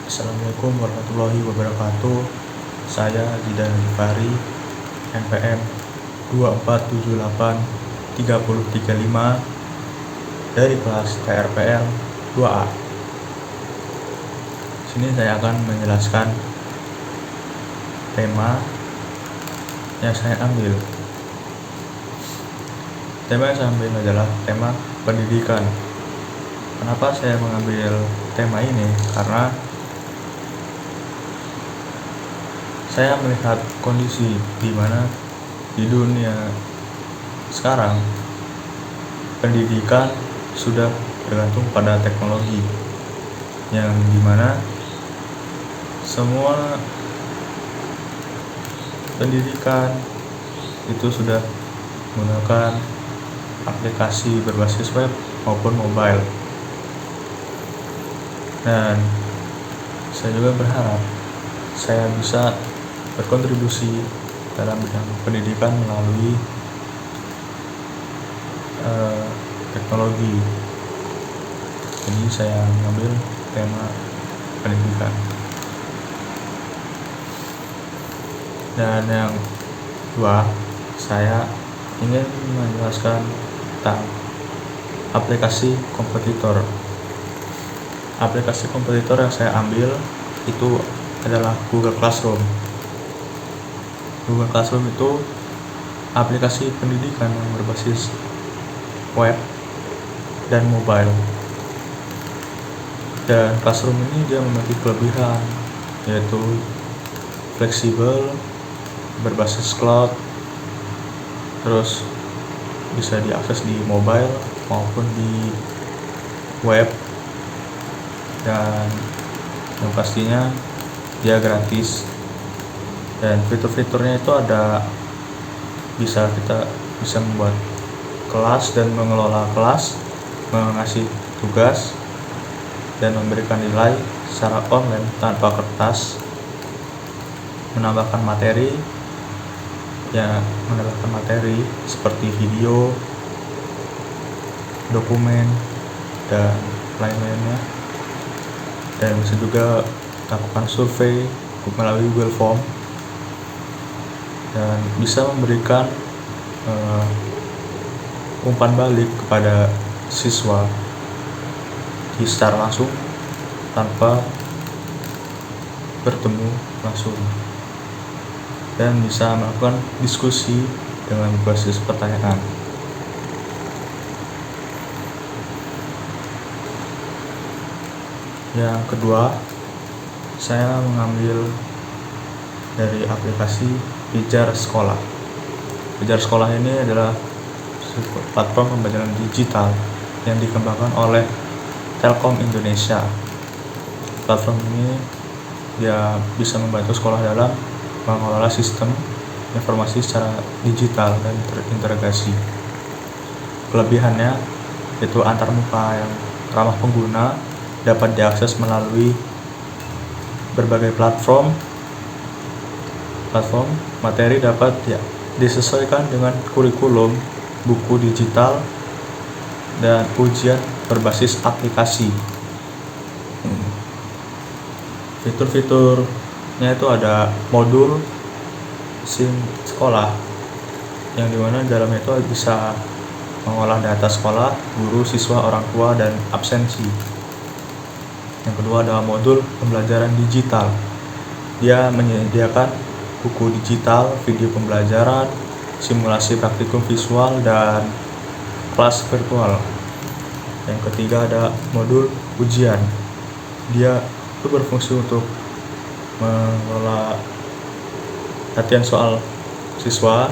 Assalamualaikum warahmatullahi wabarakatuh. Saya Zidan Gifari, NPM 24783035 dari kelas TRPL 2A. Sini saya akan menjelaskan tema yang saya ambil. Tema yang saya ambil adalah tema pendidikan. Kenapa saya mengambil tema ini? Karena saya melihat kondisi di mana di dunia sekarang pendidikan sudah bergantung pada teknologi, yang dimana semua pendidikan itu sudah menggunakan aplikasi berbasis web maupun mobile. Dan saya juga berharap saya bisa berkontribusi dalam bidang pendidikan melalui teknologi. Jadi saya mengambil tema pendidikan. Dan yang kedua, saya ingin menjelaskan tentang aplikasi kompetitor. Aplikasi kompetitor yang saya ambil itu adalah Google Classroom. Google Classroom itu aplikasi pendidikan yang berbasis web dan mobile. Dan Classroom ini dia memiliki kelebihan, yaitu fleksibel, berbasis cloud, terus bisa diakses di mobile maupun di web, dan yang pastinya dia gratis. Dan fitur-fiturnya itu ada, kita bisa membuat kelas dan mengelola kelas, mengasih tugas, dan memberikan nilai secara online tanpa kertas, menambahkan materi seperti video, dokumen, dan lain-lainnya. Dan bisa juga lakukan survei melalui Google Form, dan bisa memberikan umpan balik kepada siswa secara langsung tanpa bertemu langsung, dan bisa melakukan diskusi dengan basis pertanyaan. Yang kedua, saya mengambil dari aplikasi Pijar Sekolah. Pijar Sekolah ini adalah platform pembelajaran digital yang dikembangkan oleh Telkom Indonesia. Platform ini dia bisa membantu sekolah dalam mengelola sistem informasi secara digital dan terintegrasi. Kelebihannya yaitu antarmuka yang ramah pengguna, dapat diakses melalui berbagai platform. Materi dapat disesuaikan dengan kurikulum, buku digital, dan ujian berbasis aplikasi. Fitur-fiturnya itu ada modul SIM sekolah, yang dimana dalamnya itu bisa mengolah data sekolah, guru, siswa, orang tua, dan absensi. Yang kedua adalah modul pembelajaran digital. Dia menyediakan buku digital, video pembelajaran, simulasi praktikum visual, dan kelas virtual. Yang ketiga ada modul ujian. Dia itu berfungsi untuk mengelola latihan soal siswa,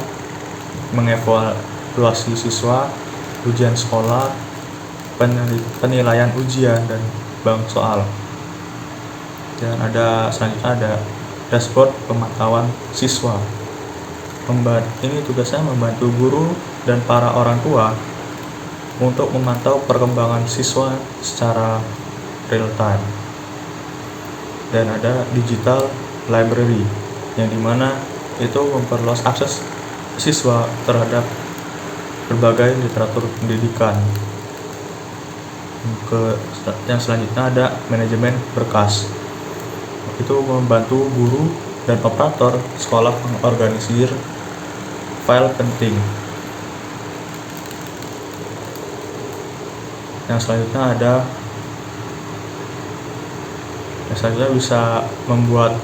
mengevaluasi siswa, ujian sekolah, penilaian ujian, dan bank soal. Dan selanjutnya ada dashboard pemantauan siswa. Ini tugasnya membantu guru dan para orang tua untuk memantau perkembangan siswa secara real time. Dan ada digital library, yang dimana itu memperluas akses siswa terhadap berbagai literatur pendidikan. Yang selanjutnya ada manajemen berkas. itu membantu guru dan operator sekolah mengorganisir file penting. Yang selanjutnya bisa membuat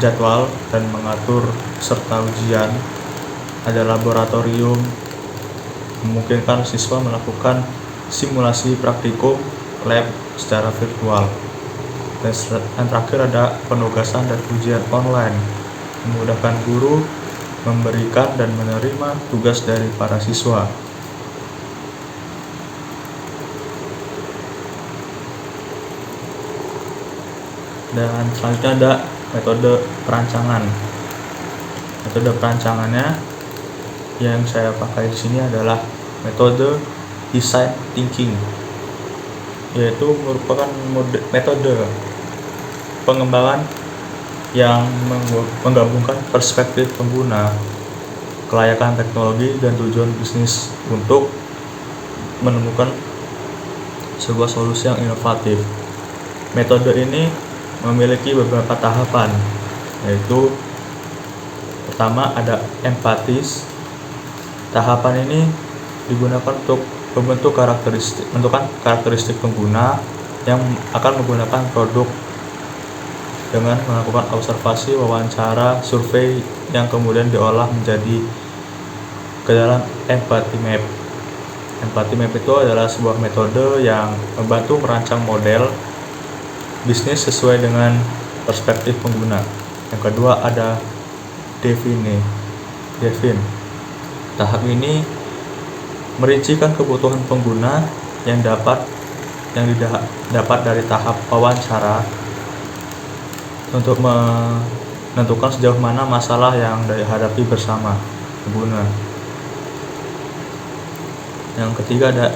jadwal dan mengatur serta ujian. Ada laboratorium, memungkinkan siswa melakukan simulasi praktikum lab secara virtual. Dan yang terakhir ada penugasan dan ujian online, memudahkan guru memberikan dan menerima tugas dari para siswa. Dan selanjutnya ada metode perancangan. Metode perancangannya yang saya pakai di sini adalah metode design thinking, yaitu merupakan metode pengembangan yang menggabungkan perspektif pengguna, kelayakan teknologi, dan tujuan bisnis untuk menemukan sebuah solusi yang inovatif. Metode ini memiliki beberapa tahapan, yaitu pertama ada empatis. Tahapan ini digunakan untuk membentuk karakteristik pengguna yang akan menggunakan produk dengan melakukan observasi, wawancara, survei yang kemudian diolah menjadi ke dalam empathy map. Empathy map itu adalah sebuah metode yang membantu merancang model bisnis sesuai dengan perspektif pengguna. Yang kedua ada define. Tahap ini merincikan kebutuhan pengguna yang didapat dari tahap wawancara untuk menentukan sejauh mana masalah yang dihadapi bersama pengguna. Yang ketiga ada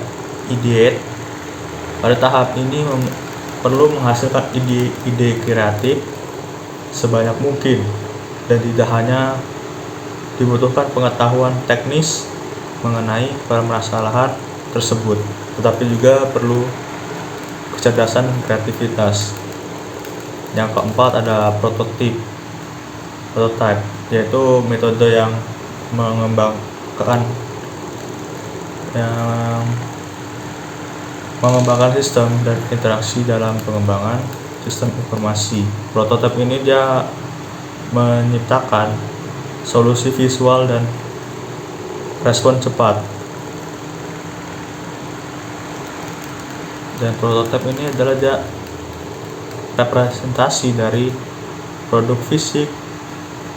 ideate. Pada tahap ini perlu menghasilkan ide kreatif sebanyak mungkin, dan tidak hanya dibutuhkan pengetahuan teknis mengenai permasalahan tersebut, tetapi juga perlu kecerdasan dan kreativitas. Yang keempat ada prototype, yaitu metode yang mengembangkan sistem dan interaksi dalam pengembangan sistem informasi. Prototipe ini dia menciptakan solusi visual dan respon cepat. Dan prototipe ini adalah representasi dari produk fisik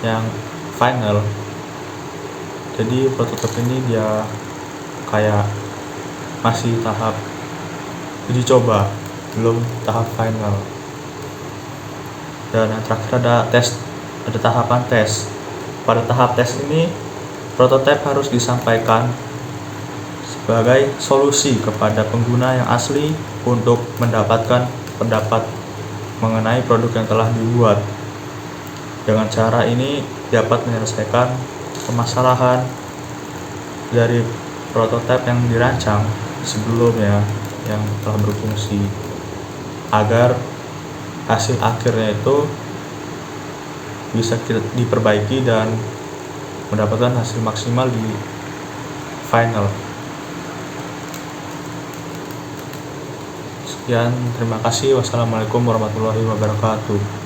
yang final. Jadi prototipe ini dia kayak masih tahap uji coba, belum tahap final. Dan yang terakhir ada tahapan tes. Pada tahap tes ini prototipe harus disampaikan sebagai solusi kepada pengguna yang asli untuk mendapatkan pendapat mengenai produk yang telah dibuat. Dengan cara ini dapat menyelesaikan permasalahan dari prototipe yang dirancang sebelumnya yang telah berfungsi, agar hasil akhirnya itu bisa diperbaiki dan mendapatkan hasil maksimal di final. Sekian, terima kasih. Wassalamualaikum warahmatullahi wabarakatuh.